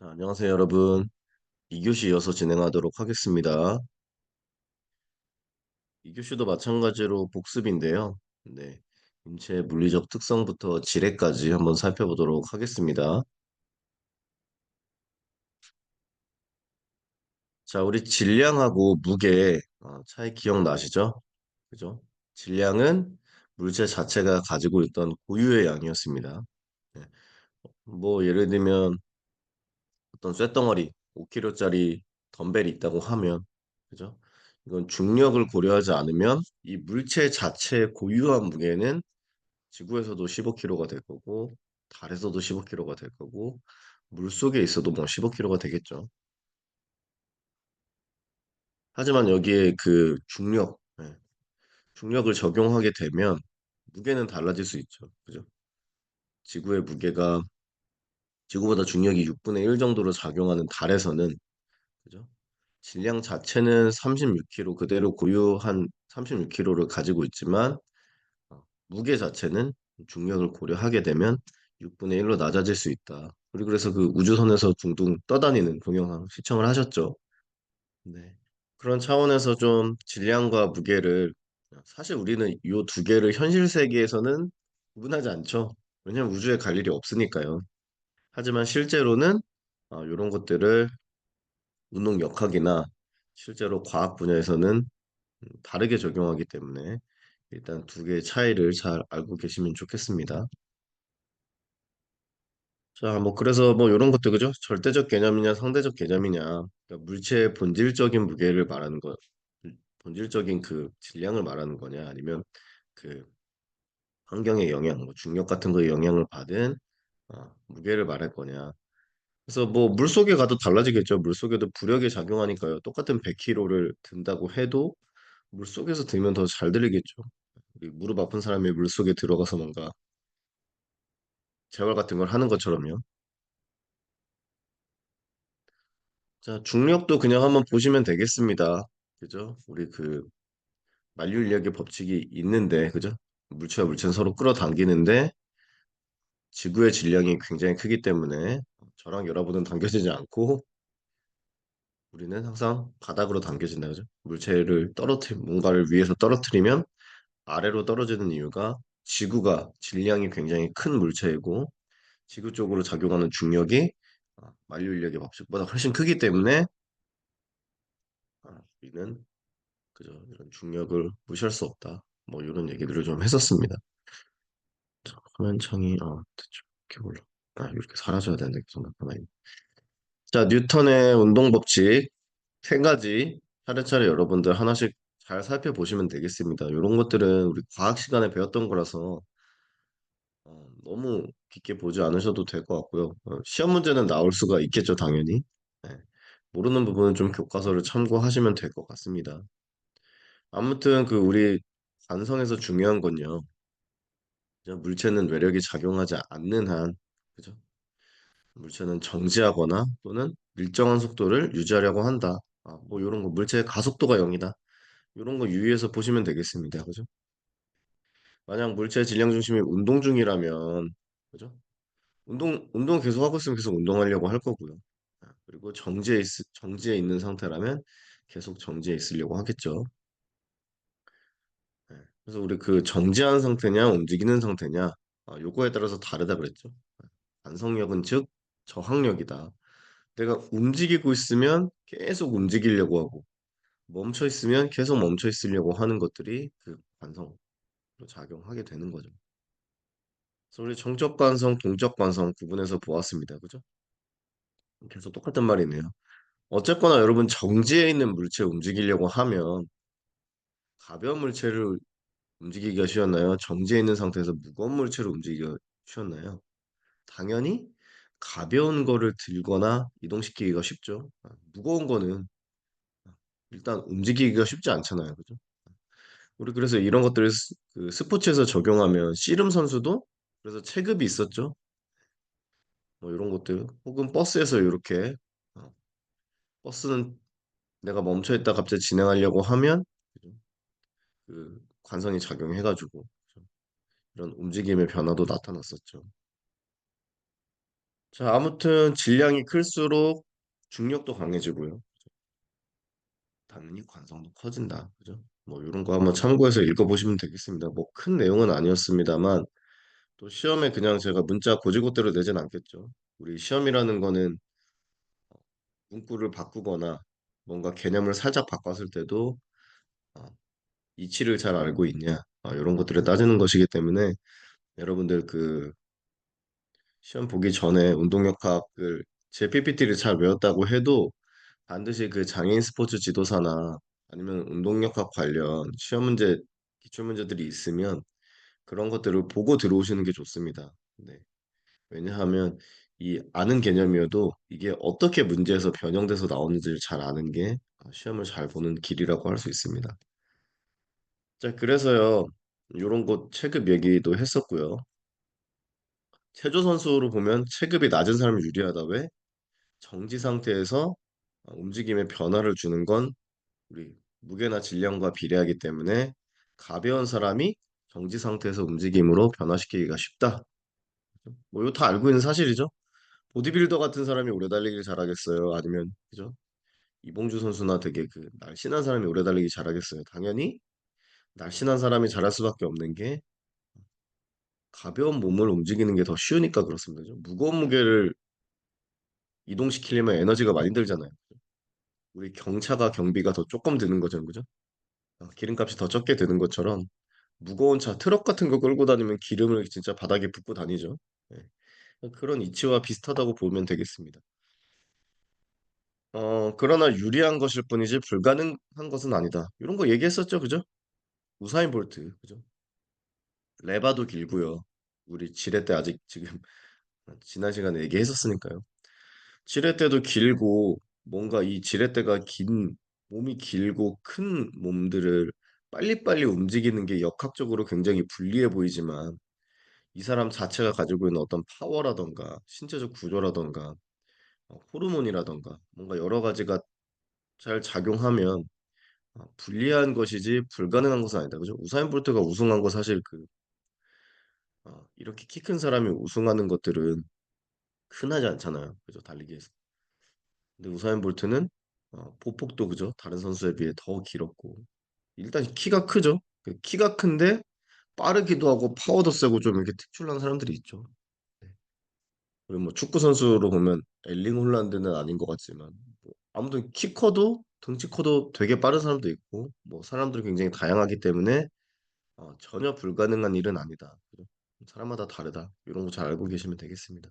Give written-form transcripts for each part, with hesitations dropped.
자, 안녕하세요, 여러분. 2교시 이어서 진행하도록 하겠습니다. 2교시도 마찬가지로 복습인데요. 네. 인체 물리적 특성부터 지뢰까지 한번 살펴보도록 하겠습니다. 자, 우리 질량하고 무게 차이 기억나시죠? 그죠? 질량은 물체 자체가 가지고 있던 고유의 양이었습니다. 네. 뭐 예를 들면 어떤 쇳덩어리 5kg짜리 덤벨이 있다고 하면, 그죠? 이건 중력을 고려하지 않으면 이 물체 자체의 고유한 무게는 지구에서도 15kg가 될 거고, 달에서도 15kg가 될 거고, 물 속에 있어도 뭐 15kg가 되겠죠. 하지만 여기에 그 중력, 중력을 적용하게 되면 무게는 달라질 수 있죠. 그죠? 지구의 무게가 지구보다 중력이 6분의 1 정도로 작용하는 달에서는, 그죠? 질량 자체는 36kg 그대로 고유한 36kg를 가지고 있지만 무게 자체는 중력을 고려하게 되면 6분의 1로 낮아질 수 있다. 우리 그래서 그 우주선에서 둥둥 떠다니는 동영상 시청을 하셨죠? 네. 그런 차원에서 좀 질량과 무게를 사실 우리는 이 두 개를 현실 세계에서는 구분하지 않죠. 왜냐하면 우주에 갈 일이 없으니까요. 하지만 실제로는 이런 것들을 운동 역학이나 실제로 과학 분야에서는 다르게 적용하기 때문에 일단 두 개의 차이를 잘 알고 계시면 좋겠습니다. 자, 뭐 그래서 뭐 이런 것도 그죠? 절대적 개념이냐 상대적 개념이냐. 그러니까 물체의 본질적인 무게를 말하는 거, 본질적인 그 질량을 말하는 거냐, 아니면 그 환경의 영향, 뭐 중력 같은 거에 영향을 받은 무게를 말할 거냐. 그래서 뭐 물속에 가도 달라지겠죠. 물속에도 부력이 작용하니까요. 똑같은 100kg를 든다고 해도 물속에서 들면 더 잘 들리겠죠. 우리 무릎 아픈 사람이 물속에 들어가서 뭔가 재활 같은 걸 하는 것처럼요. 자, 중력도 그냥 한번 보시면 되겠습니다. 그죠? 우리 그 만류인력의 법칙이 있는데, 그죠? 물체와 물체는 서로 끌어당기는데 지구의 질량이 굉장히 크기 때문에 저랑 여러분은 당겨지지 않고 우리는 항상 바닥으로 당겨진다, 그죠? 물체를 뭔가를 위에서 떨어뜨리면 아래로 떨어지는 이유가 지구가 질량이 굉장히 큰 물체이고 지구 쪽으로 작용하는 중력이 만류인력의 법칙보다 훨씬 크기 때문에 우리는 그죠 이런 중력을 무시할 수 없다. 뭐 이런 얘기들을 좀 했었습니다. 화면창이 대충 이렇게 올라. 이렇게 사라져야 되는데 계속 나타나요. 자, 뉴턴의 운동 법칙 세 가지 차례차례 여러분들 하나씩 잘 살펴보시면 되겠습니다. 이런 것들은 우리 과학 시간에 배웠던 거라서 너무 깊게 보지 않으셔도 될 것 같고요. 시험 문제는 나올 수가 있겠죠, 당연히. 네. 모르는 부분은 좀 교과서를 참고하시면 될 것 같습니다. 아무튼 그 우리 관성에서 중요한 건요. 그죠? 물체는 외력이 작용하지 않는 한, 그죠? 물체는 정지하거나 또는 일정한 속도를 유지하려고 한다. 뭐 이런 거 물체의 가속도가 0이다. 이런 거 유의해서 보시면 되겠습니다. 그죠? 만약 물체의 질량 중심이 운동 중이라면, 그죠? 운동 계속 하고 있으면 계속 운동하려고 할 거고요. 그리고 정지해 있는 상태라면 계속 정지해 있으려고 하겠죠. 네. 그래서 우리 그 정지한 상태냐, 움직이는 상태냐, 요거에 따라서 다르다 그랬죠. 반성력은 즉 저항력이다. 내가 움직이고 있으면 계속 움직이려고 하고, 멈춰 있으면 계속 멈춰 있으려고 하는 것들이 그 관성으로 작용하게 되는 거죠. 그래서 우리 정적 관성, 동적 관성 구분해서 보았습니다. 그죠? 계속 똑같은 말이네요. 어쨌거나 여러분 정지해 있는 물체 움직이려고 하면 가벼운 물체를 움직이기가 쉬웠나요? 정지해 있는 상태에서 무거운 물체를 움직이기가 쉬웠나요? 당연히 가벼운 거를 들거나 이동시키기가 쉽죠. 무거운 거는 일단 움직이기가 쉽지 않잖아요. 그죠? 우리 그래서 이런 것들을 그 스포츠에서 적용하면 씨름 선수도 그래서 체급이 있었죠. 뭐 이런 것들 혹은 버스에서 이렇게 어, 버스는 내가 멈춰 있다 갑자기 진행하려고 하면 그죠? 그 관성이 작용해가지고 이런 움직임의 변화도 나타났었죠. 자, 아무튼 질량이 클수록 중력도 강해지고요. 당연히 관성도 커진다. 그죠? 뭐 이런 거 한번 참고해서 읽어보시면 되겠습니다. 뭐 큰 내용은 아니었습니다만 또 시험에 그냥 제가 문자 고지고대로 내진 않겠죠. 우리 시험이라는 거는 문구를 바꾸거나 뭔가 개념을 살짝 바꿨을 때도 어, 이치를 잘 알고 있냐 이런 것들을 따지는 것이기 때문에 여러분들 그 시험 보기 전에 운동역학을 제 PPT를 잘 외웠다고 해도 반드시 그 장애인 스포츠 지도사나 아니면 운동역학 관련 시험 문제 기출 문제들이 있으면 그런 것들을 보고 들어오시는 게 좋습니다. 네. 왜냐하면 이 아는 개념이어도 이게 어떻게 문제에서 변형돼서 나오는지를 잘 아는 게 시험을 잘 보는 길이라고 할 수 있습니다. 자, 그래서요. 이런 것 체급 얘기도 했었고요. 체조 선수로 보면 체급이 낮은 사람이 유리하다. 왜? 정지 상태에서 움직임에 변화를 주는 건 우리 무게나 질량과 비례하기 때문에 가벼운 사람이 정지 상태에서 움직임으로 변화시키기가 쉽다. 뭐 이거 다 알고 있는 사실이죠. 보디빌더 같은 사람이 오래 달리기를 잘하겠어요? 아니면 그죠? 이봉주 선수나 되게 그 날씬한 사람이 오래 달리기 잘하겠어요? 당연히 날씬한 사람이 잘할 수밖에 없는 게 가벼운 몸을 움직이는 게 더 쉬우니까 그렇습니다. 그죠? 무거운 무게를 이동시키려면 에너지가 많이 들잖아요. 우리 경차가 경비가 더 조금 드는 거죠, 그죠? 기름값이 더 적게 드는 것처럼 무거운 차, 트럭 같은 거 끌고 다니면 기름을 진짜 바닥에 붓고 다니죠. 네. 그런 이치와 비슷하다고 보면 되겠습니다. 그러나 유리한 것일 뿐이지 불가능한 것은 아니다. 이런 거 얘기했었죠, 그죠? 우사인 볼트, 그죠? 레바도 길고요. 우리 지뢰 때 아직 지금 지난 시간에 얘기했었으니까요. 지렛 대도 길고 뭔가 이 지렛대가 긴 몸이 길고 큰 몸들을 빨리빨리 움직이는 게 역학적으로 굉장히 불리해 보이지만 이 사람 자체가 가지고 있는 어떤 파워라던가 신체적 구조라던가 호르몬이라던가 뭔가 여러 가지가 잘 작용하면 불리한 것이지 불가능한 것은 아니다. 그죠? 우사인 볼트가 우승한 거 사실 그 이렇게 키 큰 사람이 우승하는 것들은 흔하지 않잖아요. 그죠? 달리기에서. 근데 우사인 볼트는 보폭도 그죠? 다른 선수에 비해 더 길었고 일단 키가 크죠. 그 키가 큰데 빠르기도 하고 파워도 세고 좀 이렇게 특출난 사람들이 있죠. 네. 그리고 뭐 축구 선수로 보면 엘링 홀란드는 아닌 것 같지만 뭐 아무튼 키 커도 등치 커도 되게 빠른 사람도 있고 뭐 사람들이 굉장히 다양하기 때문에 전혀 불가능한 일은 아니다. 그죠? 사람마다 다르다. 이런 거 잘 알고 계시면 되겠습니다.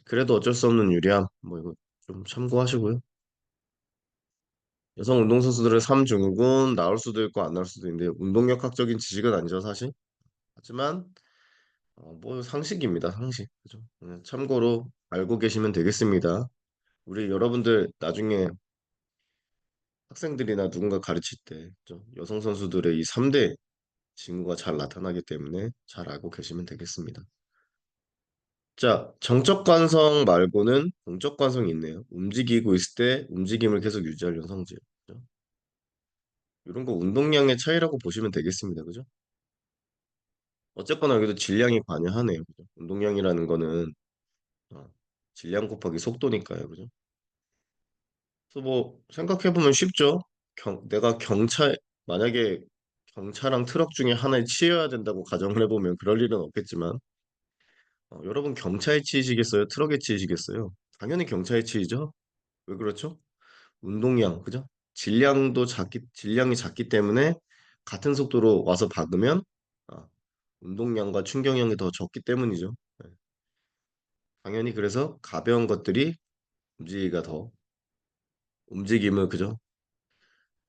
그래도 어쩔 수 없는 유리함 뭐 이거 좀 참고하시고요. 여성 운동선수들의 삶 증후군 나올 수도 있고 안 나올 수도 있는데 운동역학적인 지식은 아니죠 사실. 하지만 뭐 상식입니다 상식. 그죠? 참고로 알고 계시면 되겠습니다. 우리 여러분들 나중에 학생들이나 누군가 가르칠 때 그죠? 여성 선수들의 이 3대 징후가 잘 나타나기 때문에 잘 알고 계시면 되겠습니다. 자, 정적 관성 말고는 동적 관성이 있네요. 움직이고 있을 때 움직임을 계속 유지하려는 성질. 그죠? 이런 거 운동량의 차이라고 보시면 되겠습니다. 그죠? 어쨌거나 여기도 질량이 관여하네요. 그죠? 운동량이라는 거는 어, 질량 곱하기 속도니까요. 그죠? 그래서 뭐 생각해보면 쉽죠. 내가 만약에 경차랑 트럭 중에 하나에 치여야 된다고 가정을 해보면 그럴 일은 없겠지만 여러분 경차에 치이시겠어요? 트럭에 치이시겠어요? 당연히 경차에 치이죠. 왜 그렇죠? 운동량, 그죠? 질량이 작기 때문에 같은 속도로 와서 박으면 아, 운동량과 충격량이 더 적기 때문이죠. 네. 당연히 그래서 가벼운 것들이 움직이기가 더 움직임을 그죠?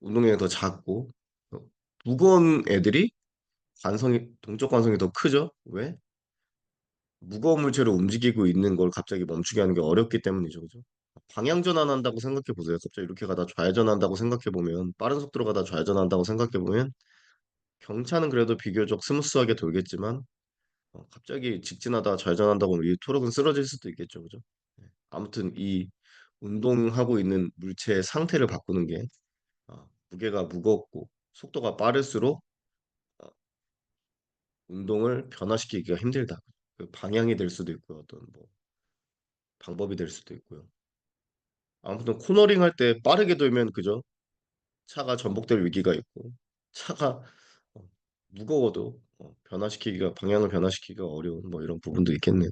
운동량이 더 작고 어, 무거운 애들이 동적 관성이 더 크죠? 왜? 무거운 물체로 움직이고 있는 걸 갑자기 멈추게 하는 게 어렵기 때문이죠. 그죠? 방향 전환한다고 생각해 보세요. 갑자기 이렇게 가다 좌회전한다고 생각해 보면 빠른 속도로 가다 좌회전한다고 생각해 보면 경차는 그래도 비교적 스무스하게 돌겠지만 갑자기 직진하다 좌회전한다고 하면 이 트럭은 쓰러질 수도 있겠죠. 그죠? 네. 아무튼 이 운동하고 있는 물체의 상태를 바꾸는 게 무게가 무겁고 속도가 빠를수록 어, 운동을 변화시키기가 힘들다. 그 방향이 될 수도 있고요. 어떤 뭐 방법이 될 수도 있고요. 아무튼 코너링 할 때 빠르게 돌면 그죠? 차가 전복될 위기가 있고 차가 어, 무거워도 변화시키기가 방향을 변화시키기가 어려운 뭐 이런 부분도 있겠네요.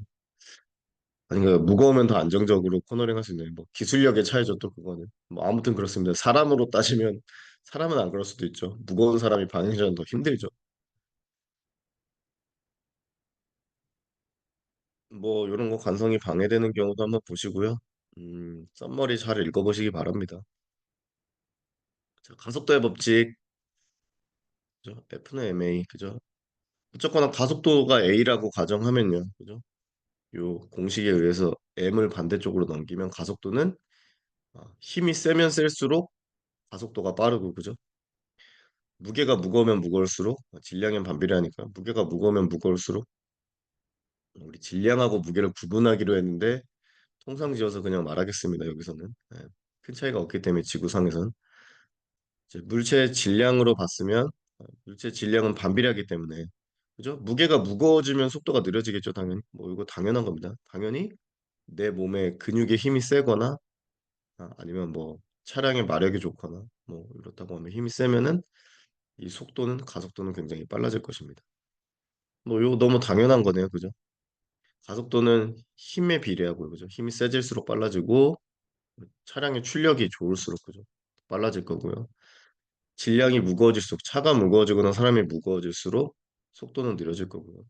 아니 그 무거우면 더 안정적으로 코너링 할 수 있는 뭐 기술력의 차이죠 또 그거는. 뭐 아무튼 그렇습니다. 사람으로 따지면 사람은 안 그럴 수도 있죠. 무거운 사람이 방향전은 더 힘들죠. 뭐 이런 거 관성이 방해되는 경우도 한번 보시고요. 썸머리 잘 읽어보시기 바랍니다. 자, 가속도의 법칙, 그죠? F는 ma, 그죠? 어쨌거나 가속도가 a라고 가정하면요, 그죠? 요 공식에 의해서 m을 반대쪽으로 넘기면 가속도는 힘이 세면 셀수록 가속도가 빠르고, 그죠? 무게가 무거우면 무거울수록 질량엔 반비례하니까 무게가 무거우면 무거울수록 우리 질량하고 무게를 구분하기로 했는데 통상지어서 그냥 말하겠습니다. 여기서는 큰 차이가 없기 때문에 지구상에선 이제 물체의 질량으로 봤으면 물체 질량은 반비례하기 때문에 그죠? 무게가 무거워지면 속도가 느려지겠죠, 당연히. 뭐 이거 당연한 겁니다. 당연히 내 몸에 근육의 힘이 세거나 아니면 뭐 차량의 마력이 좋거나 뭐 이렇다고 하면 힘이 세면은 이 속도는 가속도는 굉장히 빨라질 것입니다. 뭐 이거 너무 당연한 거네요, 그죠? 가속도는 힘에 비례하고요, 그죠? 힘이 세질수록 빨라지고 차량의 출력이 좋을수록 그죠? 빨라질 거고요. 질량이 무거워질수록 차가 무거워지거나 사람이 무거워질수록 속도는 느려질 거고요.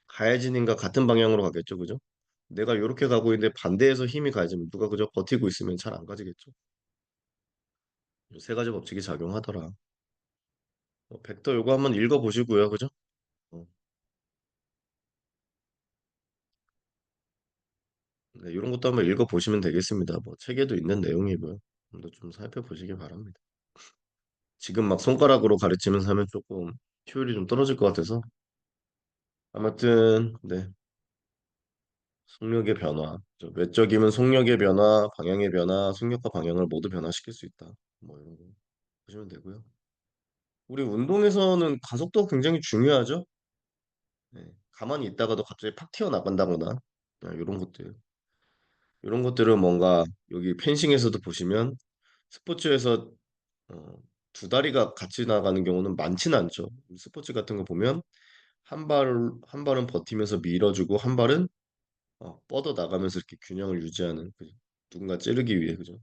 가해진님과 같은 방향으로 가겠죠, 그죠? 내가 이렇게 가고 있는데 반대에서 힘이 가해지면 누가 그저 버티고 있으면 잘 안 가지겠죠. 이 세 가지 법칙이 작용하더라. 벡터 요거 한번 읽어보시고요, 그죠? 어, 네, 이런 것도 한번 읽어보시면 되겠습니다. 뭐 책에도 있는 내용이고요. 좀 살펴보시기 바랍니다. 지금 막 손가락으로 가르치면서 하면 조금 효율이 좀 떨어질 것 같아서 아무튼 네, 속력의 변화, 외적이면 속력의 변화, 방향의 변화, 속력과 방향을 모두 변화시킬 수 있다. 뭐 이런 거 보시면 되고요. 우리 운동에서는 가속도가 굉장히 중요하죠. 네, 가만히 있다가도 갑자기 팍 튀어나간다거나 이런 것들. 이런 것들은 뭔가 여기 펜싱에서도 보시면 스포츠에서 어, 두 다리가 같이 나가는 경우는 많지는 않죠. 스포츠 같은 거 보면 한 발은 버티면서 밀어주고 한 발은 뻗어 나가면서 이렇게 균형을 유지하는 그죠? 누군가 찌르기 위해 그죠?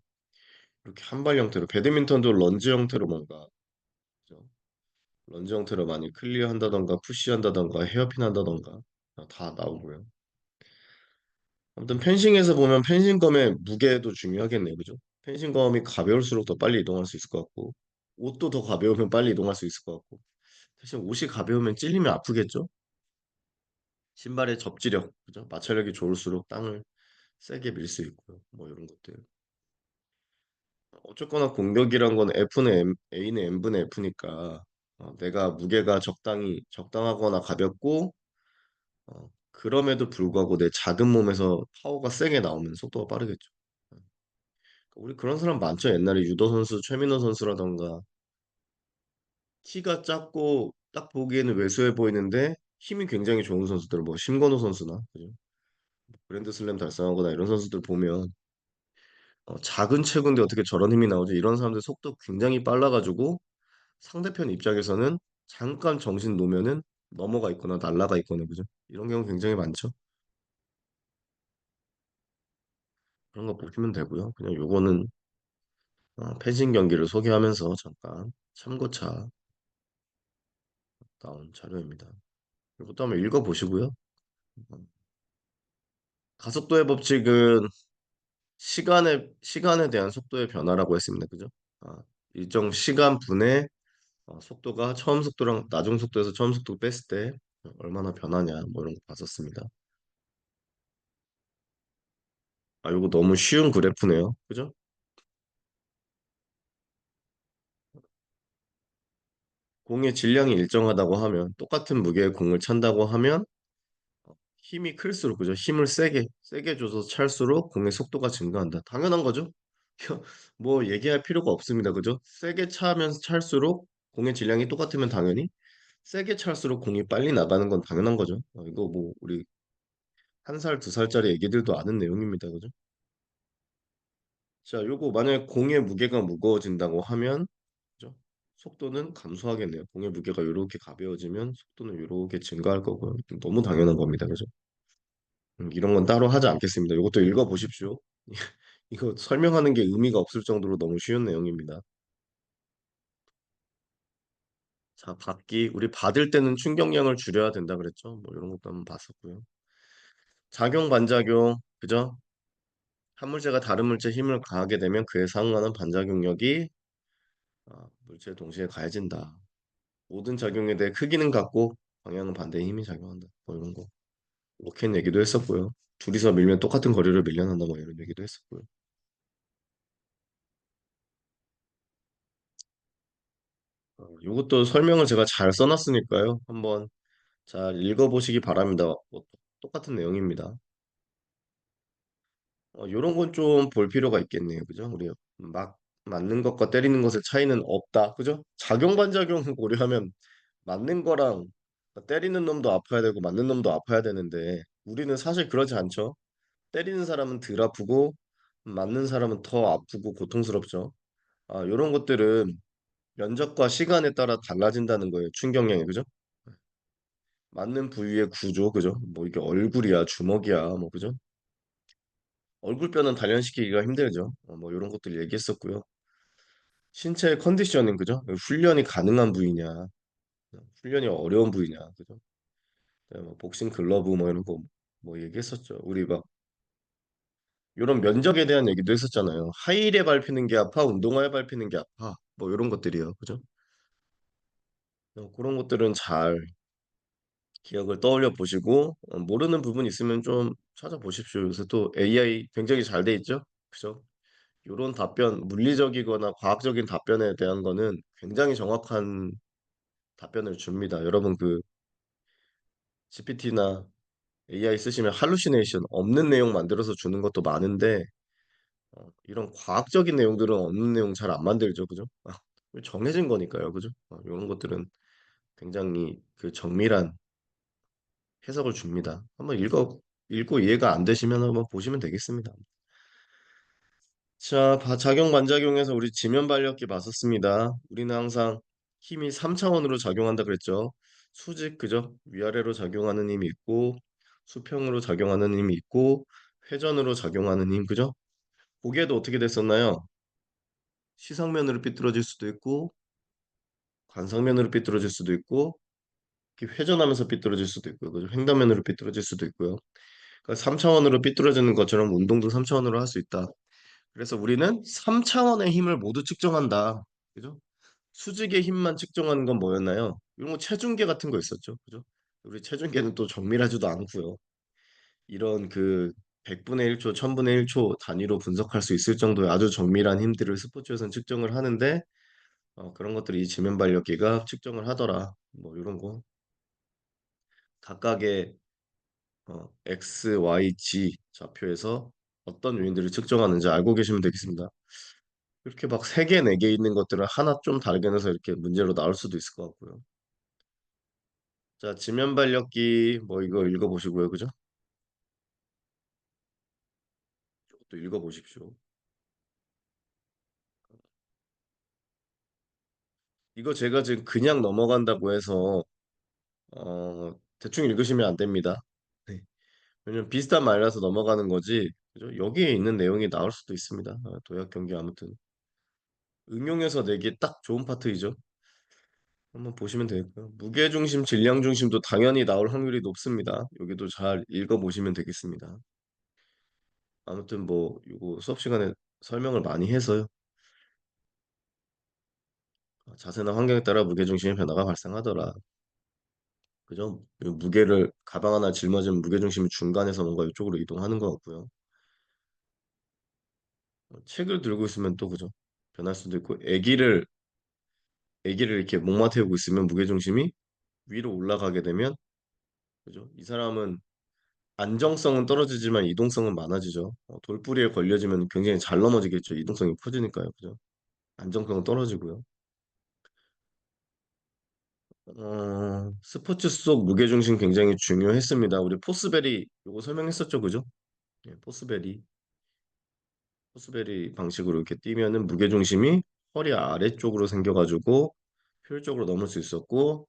이렇게 한 발 형태로 배드민턴도 런지 형태로 뭔가 그죠? 런지 형태로 많이 클리어 한다던가 푸시 한다던가 헤어핀 한다던가 다 나오고요. 아무튼 펜싱에서 보면 펜싱검의 무게도 중요하겠네요. 그죠? 펜싱검이 가벼울수록 더 빨리 이동할 수 있을 것 같고 옷도 더 가벼우면 빨리 이동할 수 있을 것 같고 대신 옷이 가벼우면 찔리면 아프겠죠? 신발의 접지력, 그죠? 마찰력이 좋을수록 땅을 세게 밀 수 있고요. 뭐 이런 것들. 어쨌거나 공격이란 건 F는 A는 N분의 F니까 내가 무게가 적당하거나 가볍고 그럼에도 불구하고 내 작은 몸에서 파워가 세게 나오면 속도가 빠르겠죠. 우리 그런 사람 많죠. 옛날에 유도 선수 최민호 선수라던가 키가 작고 딱 보기에는 왜소해 보이는데 힘이 굉장히 좋은 선수들 뭐 심건호 선수나 그죠? 그랜드 슬램 달성하거나 이런 선수들 보면 작은 체구인데 어떻게 저런 힘이 나오지? 이런 사람들 속도 굉장히 빨라가지고 상대편 입장에서는 잠깐 정신 놓으면은 넘어가 있거나 날아가 있거나 그죠? 이런 경우 굉장히 많죠. 그런 거 보시면 되고요. 그냥 요거는 펜싱 경기를 소개하면서 잠깐 참고차 나온 자료입니다. 이것도 한번 읽어보시고요. 어, 가속도의 법칙은 시간에 대한 속도의 변화라고 했습니다. 그죠? 아, 일정 시간 분에 속도가 처음 속도랑 나중 속도에서 처음 속도 뺐을 때 얼마나 변하냐 뭐 이런 거 봤었습니다. 이거 너무 쉬운 그래프네요. 그죠? 공의 질량이 일정하다고 하면 똑같은 무게의 공을 찬다고 하면 힘이 클수록 그죠? 힘을 세게 줘서 찰수록 공의 속도가 증가한다. 당연한 거죠? 뭐 얘기할 필요가 없습니다. 그죠? 세게 차면서 찰수록 공의 질량이 똑같으면 당연히 세게 찰수록 공이 빨리 나가는 건 당연한 거죠. 이거 뭐 우리 한 살, 두 살짜리 애기들도 아는 내용입니다. 그죠? 자, 요거 만약에 공의 무게가 무거워진다고 하면, 그죠? 속도는 감소하겠네요. 공의 무게가 이렇게 가벼워지면 속도는 이렇게 증가할 거고요. 너무 당연한 겁니다. 그죠? 이런 건 따로 하지 않겠습니다. 이것도 읽어보십시오. 이거 설명하는 게 의미가 없을 정도로 너무 쉬운 내용입니다. 자, 받기. 우리 받을 때는 충격량을 줄여야 된다 그랬죠? 뭐 이런 것도 한번 봤었고요. 작용, 반작용. 그죠? 한 물체가 다른 물체에 힘을 가하게 되면 그에 상응하는 반작용력이 물체에 동시에 가해진다. 모든 작용에 대해 크기는 같고 방향은 반대의 힘이 작용한다. 뭐 이런 거. 로켓 얘기도 했었고요. 둘이서 밀면 똑같은 거리를 밀려난다. 뭐 이런 얘기도 했었고요. 이것도 설명을 제가 잘 써놨으니까요. 한번 잘 읽어보시기 바랍니다. 똑같은 내용입니다. 이런 건 좀 볼 필요가 있겠네요. 그죠? 우리 막 맞는 것과 때리는 것의 차이는 없다. 그죠? 작용 반작용을 고려하면 맞는 거랑 때리는 놈도 아파야 되고 맞는 놈도 아파야 되는데 우리는 사실 그러지 않죠. 때리는 사람은 덜 아프고 맞는 사람은 더 아프고 고통스럽죠. 이런 것들은 면적과 시간에 따라 달라진다는 거예요. 충격량이 그죠? 맞는 부위의 구조 그죠? 뭐 이게 얼굴이야 주먹이야 뭐 그죠? 얼굴뼈는 단련시키기가 힘들죠. 뭐 이런 것들 얘기했었고요. 신체 컨디셔닝 그죠? 훈련이 가능한 부위냐, 훈련이 어려운 부위냐, 그죠? 뭐 복싱 글러브 뭐 이런 거 뭐 얘기했었죠. 우리 막 이런 면적에 대한 얘기도 했었잖아요. 하이힐에 밟히는 게 아파, 운동화에 밟히는 게 아파, 뭐 이런 것들이요, 그죠? 그런 것들은 잘 기억을 떠올려 보시고 모르는 부분 있으면 좀 찾아보십시오. 요새 또 AI 굉장히 잘 돼 있죠, 그죠? 이런 답변, 물리적이거나 과학적인 답변에 대한 거는 굉장히 정확한 답변을 줍니다. 여러분 그 GPT나 AI 쓰시면 할루시네이션 없는 내용 만들어서 주는 것도 많은데 이런 과학적인 내용들은 없는 내용 잘 안 만들죠, 그죠? 정해진 거니까요, 그죠? 이런 것들은 굉장히 그 정밀한 해석을 줍니다. 한번 읽고 이해가 안 되시면 한번 보시면 되겠습니다. 자, 작용 반작용에서 우리 지면 발력기 봤었습니다. 우리는 항상 힘이 3차원으로 작용한다 그랬죠. 수직, 그죠? 위아래로 작용하는 힘이 있고, 수평으로 작용하는 힘이 있고, 회전으로 작용하는 힘, 그죠? 고개도 어떻게 됐었나요? 시상면으로 삐뚤어질 수도 있고, 관상면으로 삐뚤어질 수도 있고, 이렇게 회전하면서 삐뚤어질 수도 있고요. 그죠? 횡단면으로 삐뚤어질 수도 있고요. 그러니까 3차원으로 삐뚤어지는 것처럼 운동도 3차원으로 할 수 있다. 그래서 우리는 3차원의 힘을 모두 측정한다. 그죠? 수직의 힘만 측정하는 건 뭐였나요? 이런 거 체중계 같은 거 있었죠. 그죠? 우리 체중계는 또 정밀하지도 않고요. 이런 그 100분의 1초, 1000분의 1초 단위로 분석할 수 있을 정도의 아주 정밀한 힘들을 스포츠에서는 측정을 하는데 그런 것들이 이 지면 발력기가 측정을 하더라. 뭐 이런 거 각각의 X, Y, Z 좌표에서 어떤 요인들을 측정하는지 알고 계시면 되겠습니다. 이렇게 막 세 개, 네 개 있는 것들을 하나 좀 다르게 내서 이렇게 문제로 나올 수도 있을 것 같고요. 자, 지면 발력기 뭐 이거 읽어보시고요. 그죠? 또 읽어보십시오. 이거 제가 지금 그냥 넘어간다고 해서 대충 읽으시면 안 됩니다. 네. 왜냐면 비슷한 말이라서 넘어가는 거지. 그죠? 여기에 있는 내용이 나올 수도 있습니다. 도약 경기 아무튼 응용해서 내기 딱 좋은 파트이죠. 한번 보시면 되고요. 무게중심, 질량중심도 당연히 나올 확률이 높습니다. 여기도 잘 읽어보시면 되겠습니다. 아무튼 뭐 이거 수업 시간에 설명을 많이 해서요. 자세나 환경에 따라 무게중심의 변화가 발생하더라. 그죠? 이 무게를 가방 하나 짊어지면 무게중심이 중간에서 뭔가 이쪽으로 이동하는 것 같고요. 책을 들고 있으면 또 그죠? 변할 수도 있고 아기를 이렇게 목마 태우고 있으면 무게중심이 위로 올라가게 되면 그죠? 이 사람은 안정성은 떨어지지만 이동성은 많아지죠. 돌부리에 걸려지면 굉장히 잘 넘어지겠죠. 이동성이 커지니까요. 그죠? 안정성은 떨어지고요. 스포츠 속 무게중심 굉장히 중요했습니다. 우리 포스베리 요거 설명했었죠, 그죠? 예, 포스베리 방식으로 이렇게 뛰면은 무게중심이 허리 아래쪽으로 생겨가지고 효율적으로 넘을 수 있었고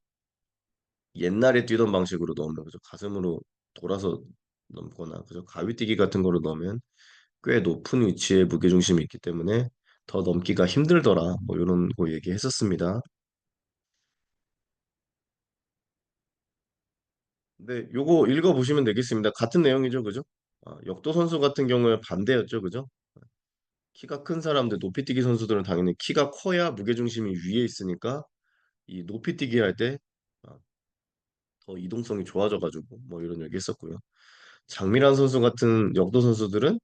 옛날에 뛰던 방식으로 넣으면 그죠? 가슴으로 돌아서 넘거나 그죠? 가위뛰기 같은 거로 넣으면 꽤 높은 위치에 무게중심이 있기 때문에 더 넘기가 힘들더라. 뭐 이런 거 얘기했었습니다. 근데 요거 읽어보시면 되겠습니다. 같은 내용이죠, 그죠? 역도 선수 같은 경우에 반대였죠, 그죠? 키가 큰 사람들, 높이뛰기 선수들은 당연히 키가 커야 무게중심이 위에 있으니까 이 높이뛰기 할 때 더 이동성이 좋아져가지고 뭐 이런 얘기 했었고요. 장미란 선수 같은 역도 선수들은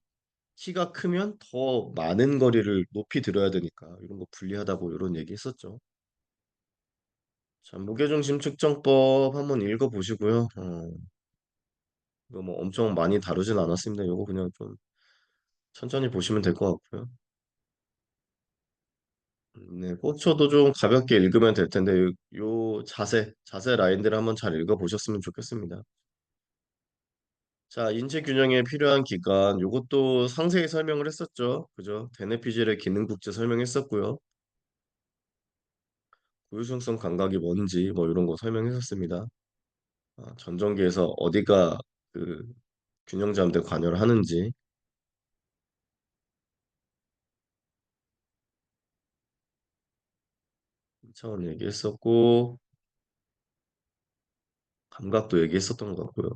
키가 크면 더 많은 거리를 높이 들어야 되니까 이런 거 불리하다고 이런 얘기 했었죠. 자, 무게중심 측정법 한번 읽어보시고요. 이거 뭐 엄청 많이 다루진 않았습니다. 이거 그냥 좀 천천히 보시면 될 것 같고요. 네, 포초도 좀 가볍게 읽으면 될 텐데 요 자세 라인들 한번 잘 읽어보셨으면 좋겠습니다. 자, 인체 균형에 필요한 기관 요것도 상세히 설명을 했었죠. 그죠? 대뇌피질의 기능 국제 설명했었고요. 고유승성 감각이 뭔지 뭐 이런 거 설명했었습니다. 전정기에서 어디가 그 균형 잡는 데 관여를 하는지 차원 얘기했었고 감각도 얘기했었던 것 같고요.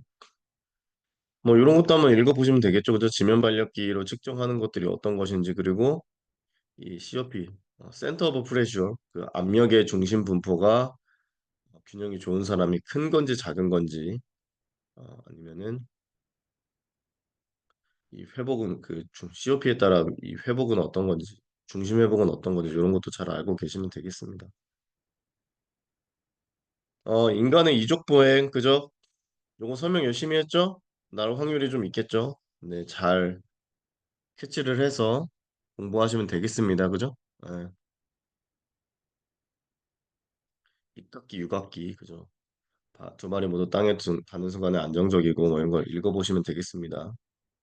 뭐 이런 것도 한번 읽어보시면 되겠죠. 그죠? 지면 발력기로 측정하는 것들이 어떤 것인지 그리고 이 COP, 센터 오브 프레셔, 그 압력의 중심 분포가 균형이 좋은 사람이 큰 건지 작은 건지 아니면은 이 회복은 COP에 따라 이 회복은 어떤 건지 중심 회복은 어떤 건지 이런 것도 잘 알고 계시면 되겠습니다. 인간의 이족 보행 그죠? 요거 설명 열심히 했죠? 나올 확률이 좀 있겠죠? 네, 잘 캐치를 해서 공부하시면 되겠습니다. 그죠? 네, 입각기, 유각기 그죠? 두 마리 모두 땅에 닿는 순간에 안정적이고 뭐 이런 걸 읽어보시면 되겠습니다.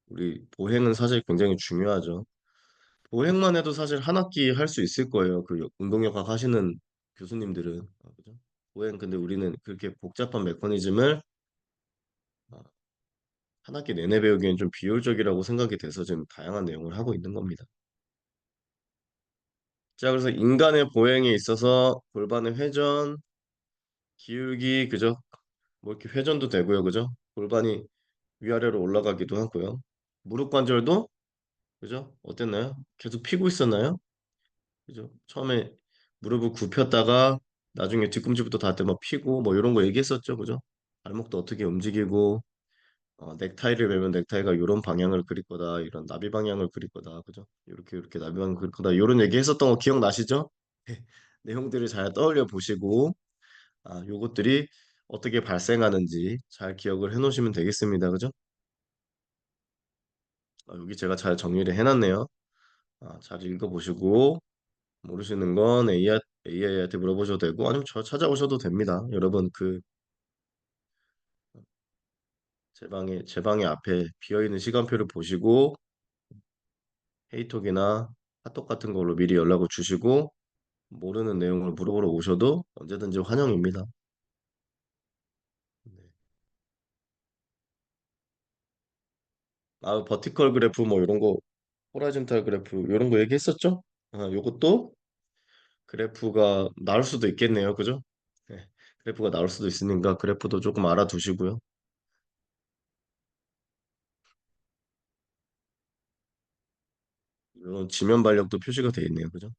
우리 보행은 사실 굉장히 중요하죠. 보행만 해도 사실 한 학기 할 수 있을 거예요. 그 운동역학 하시는 교수님들은 그죠? 보행 근데 우리는 그렇게 복잡한 메커니즘을 어, 한 학기 내내 배우기엔 좀 비효율적이라고 생각이 돼서 지금 다양한 내용을 하고 있는 겁니다. 자, 그래서 인간의 보행에 있어서 골반의 회전, 기울기, 그죠? 뭐 이렇게 회전도 되고요, 그죠? 골반이 위아래로 올라가기도 하고요. 무릎 관절도, 그죠? 어땠나요? 계속 피고 있었나요? 그죠? 처음에 무릎을 굽혔다가 나중에 뒤꿈치부터 닿을 때 막 피고 뭐 이런 거 얘기했었죠, 그죠? 발목도 어떻게 움직이고 넥타이를 매면 넥타이가 이런 방향을 그릴 거다, 이런 나비 방향을 그릴 거다, 그죠? 이렇게 나비 방향을 그릴 거다, 이런 얘기 했었던 거 기억나시죠? 내용들을 잘 떠올려 보시고 요것들이 어떻게 발생하는지 잘 기억을 해 놓으시면 되겠습니다, 그죠? 여기 제가 잘 정리를 해놨네요. 잘 읽어보시고 모르시는 건 AI한테 물어보셔도 되고 아니면 저 찾아오셔도 됩니다. 여러분 제 방에 앞에 비어있는 시간표를 보시고 헤이톡이나 카톡 같은 걸로 미리 연락을 주시고 모르는 내용을 물어보러 오셔도 언제든지 환영입니다. 네. 버티컬 그래프 뭐 이런 거, 호라이즌탈 그래프 이런 거 얘기했었죠? 요것도 그래프가 나올 수도 있겠네요. 그죠? 네. 그래프가 나올 수도 있으니까 그래프도 조금 알아두시고요. 이런 지면 발력도 표시가 되어 있네요. 그죠?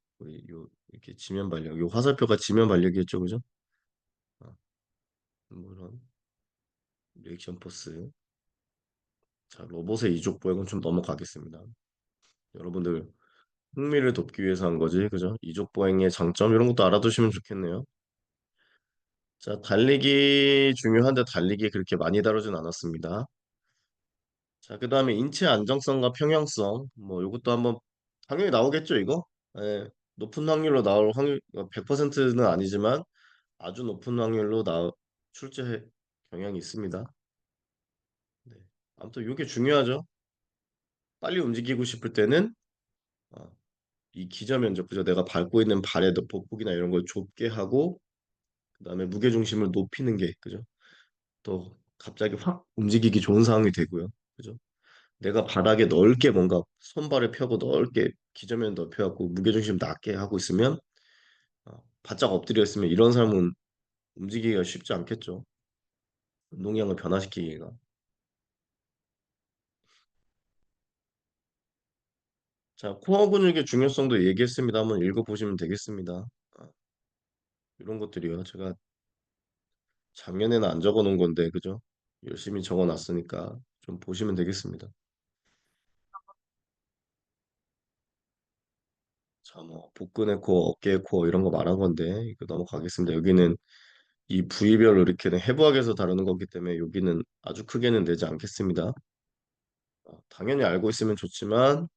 이렇게 지면 발력, 요 화살표가 지면 발력이었죠. 그죠? 아, 뭐 이런 리액션 포스. 자, 로봇의 이족 보행은 좀 넘어가겠습니다. 여러분들 흥미를 돋기 위해서 한 거지. 그죠? 이족 보행의 장점 이런 것도 알아두시면 좋겠네요. 자, 달리기 중요한데 달리기 그렇게 많이 다루진 않았습니다. 자, 그 다음에 인체 안정성과 평형성. 뭐 이것도 한번 당연히 나오겠죠, 이거? 예, 높은 확률로 나올 확률 100%는 아니지만 아주 높은 확률로 출제 경향이 있습니다. 네. 아무튼 이게 중요하죠. 빨리 움직이고 싶을 때는 어, 이 기저 면적, 그죠? 내가 밟고 있는 발의 보폭이나 이런 걸 좁게 하고 그다음에 무게 중심을 높이는 게 그죠? 또 갑자기 확 움직이기 좋은 상황이 되고요. 그죠? 내가 바닥에 넓게 뭔가 손발을 펴고 넓게 기저면 넓혀갖고 무게 중심 낮게 하고 있으면 바짝 엎드려 있으면 이런 사람은 움직이기가 쉽지 않겠죠. 운동량을 변화시키기가. 자, 코어 근육의 중요성도 얘기했습니다. 한번 읽어보시면 되겠습니다. 아, 이런 것들이요. 제가 작년에는 안 적어놓은 건데, 그죠? 열심히 적어놨으니까 좀 보시면 되겠습니다. 자, 뭐 복근의 코어, 어깨의 코어 이런 거 말한 건데 이거 넘어가겠습니다. 여기는 이 부위별로 이렇게 해부학에서 다루는 거기 때문에 여기는 아주 크게는 내지 않겠습니다. 당연히 알고 있으면 좋지만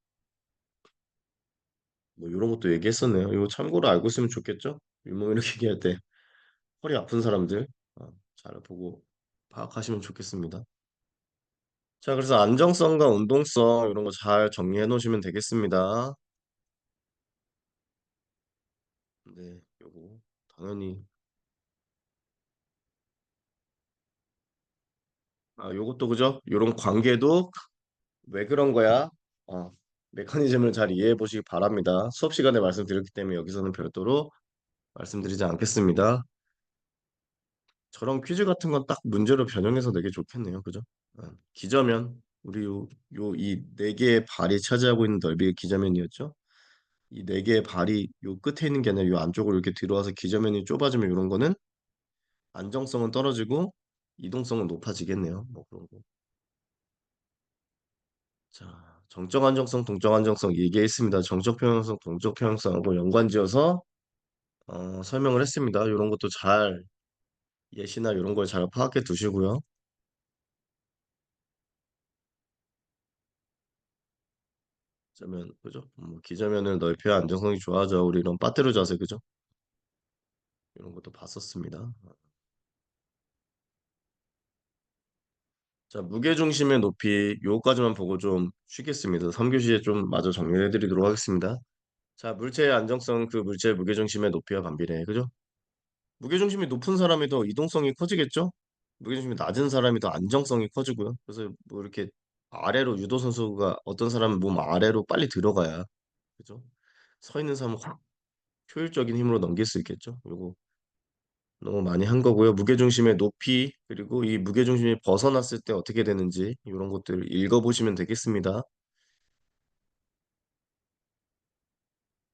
뭐 이런 것도 얘기했었네요. 이거 참고로 알고 있으면 좋겠죠? 윗몸 이렇게 얘기할 때 허리 아픈 사람들 잘 보고 파악하시면 좋겠습니다. 자, 그래서 안정성과 운동성 이런 거 잘 정리해 놓으시면 되겠습니다. 네, 요거 당연히 요것도 그죠? 요런 관계도 왜 그런 거야? 어, 메커니즘을 잘 이해해 보시기 바랍니다. 수업 시간에 말씀드렸기 때문에 여기서는 별도로 말씀드리지 않겠습니다. 저런 퀴즈 같은 건 딱 문제로 변형해서 내기 좋겠네요. 그죠? 기저면 우리 이 네 개의 발이 차지하고 있는 넓이의 기저면이었죠. 이 네 개의 발이 요 끝에 있는 게 아니라 요 안쪽으로 이렇게 들어와서 기저면이 좁아지면 이런 거는 안정성은 떨어지고 이동성은 높아지겠네요. 뭐 그런 거. 자, 정적 안정성, 동적 안정성 얘기했습니다. 정적 평형성, 동적 평형성하고 연관지어서 설명을 했습니다. 이런 것도 잘 예시나 이런 걸 잘 파악해 두시고요. 기저면 그죠? 기저면을 넓혀야 안정성이 좋아져. 우리 이런 빠뜨려 자세 그죠? 이런 것도 봤었습니다. 자, 무게중심의 높이 요거까지만 보고 좀 쉬겠습니다. 3교시에 좀 마저 정리해 드리도록 하겠습니다. 자, 물체의 안정성 그 물체의 무게중심의 높이와 반비례. 그죠? 무게중심이 높은 사람이 더 이동성이 커지겠죠? 무게중심이 낮은 사람이 더 안정성이 커지고요. 그래서 뭐 이렇게 아래로 유도 선수가 어떤 사람은 몸 아래로 빨리 들어가야 그죠? 서 있는 사람은 확 효율적인 힘으로 넘길 수 있겠죠? 요거 너무 많이 한 거고요. 무게중심의 높이 그리고 이 무게중심이 벗어났을 때 어떻게 되는지 이런 것들을 읽어보시면 되겠습니다.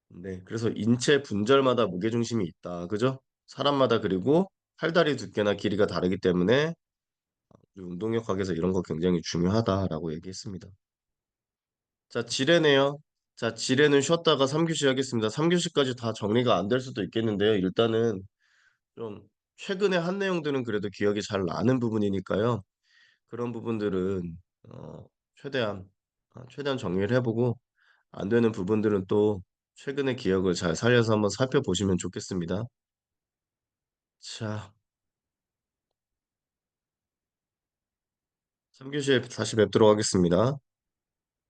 네, 그래서 인체 분절마다 무게중심이 있다. 그죠? 사람마다 그리고 팔다리 두께나 길이가 다르기 때문에 운동역학에서 이런 거 굉장히 중요하다라고 얘기했습니다. 자, 지뢰네요. 자, 지뢰는 쉬었다가 3교시 하겠습니다. 3교시까지 다 정리가 안 될 수도 있겠는데요. 일단은 좀 최근에 한 내용들은 그래도 기억이 잘 나는 부분이니까요. 그런 부분들은 최대한 최대한 정리를 해보고 안 되는 부분들은 또 최근의 기억을 잘 살려서 한번 살펴보시면 좋겠습니다. 자, 3교시에 다시 뵙도록 하겠습니다.